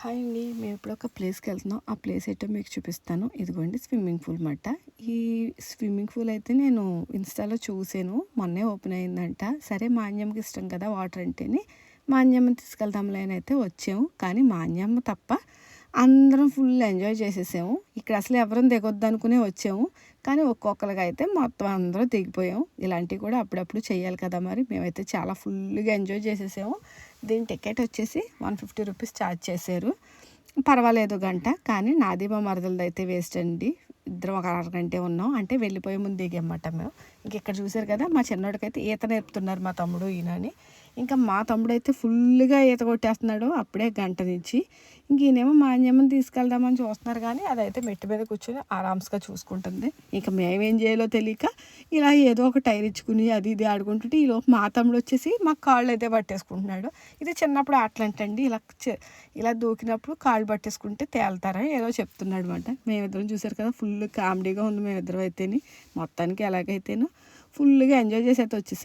Hi అండి. మేము ఇప్పుడు ఒక ప్లేస్కి వెళ్తున్నాం. ఆ ప్లేస్ ఏంటో మీకు చూపిస్తాను. ఇదిగోండి స్విమ్మింగ్ పూల్ మాట. ఈ స్విమ్మింగ్ పూల్ అయితే నేను ఇన్స్టాలో చూసాను. మొన్నే ఓపెన్ అయిందంట. సరే మా అన్యమ్మకి ఇష్టం కదా వాటర్ అంటేని, మా అన్యమ్మని తీసుకెళ్దాంలే అని అయితే వచ్చాము. కానీ మా అన్యమ్మ తప్ప అందరం ఫుల్ ఎంజాయ్ చేసేసాము. ఇక్కడ అసలు ఎవరం దిగొద్దు అనుకునే వచ్చాము. కానీ ఒక్కొక్కరికి అయితే మొత్తం అందరూ దిగిపోయాము. ఇలాంటివి కూడా అప్పుడప్పుడు చేయాలి కదా మరి. మేమైతే చాలా ఫుల్గా ఎంజాయ్ చేసేసాము. దీని టికెట్ వచ్చేసి 150 రూపీస్ ఛార్జ్ చేశారు. పర్వాలేదు గంట. కానీ నాది మా మరదలది అయితే వేస్ట్ అండి. ఇద్దరం ఒక అరగంటే ఉన్నాం. అంటే వెళ్ళిపోయే ముందు దిగామట మేము. ఇంక ఇక్కడ చూసారు కదా, మా చిన్నోడికైతే ఈత నేర్పుతున్నారు మా తమ్ముడు ఈయనని. ఇంకా మా తమ్ముడు అయితే ఫుల్గా ఈత కొట్టేస్తున్నాడు అప్పుడే గంట నుంచి. ఇంక ఈయనేమో మా అన్యమ్మని తీసుకెళ్దామని చూస్తున్నారు, కానీ అదైతే మెట్టు మీద కూర్చొని ఆరామ్స్గా చూసుకుంటుంది. ఇంకా మేమేం చేయాలో తెలియక ఇలా ఏదో ఒక టైర్ ఇచ్చుకుని అది ఇది ఆడుకుంటుంటే ఈలోపు మా తమ్ముడు వచ్చేసి మా కాళ్ళు అయితే పట్టేసుకుంటున్నాడు. ఇది చిన్నప్పుడు ఆటలంటండి. ఇలా దూకినప్పుడు కాళ్ళు పట్టేసుకుంటే తేలుతారని ఏదో చెప్తున్నాడు అనమాట. మేమిద్దరం చూసారు కదా, ఫుల్ కామెడీగా ఉంది మేమిద్దరం అయితేని. మొత్తానికి ఎలాగైతేనో ఫుల్గా ఎంజాయ్ చేసి అయితే వచ్చేసి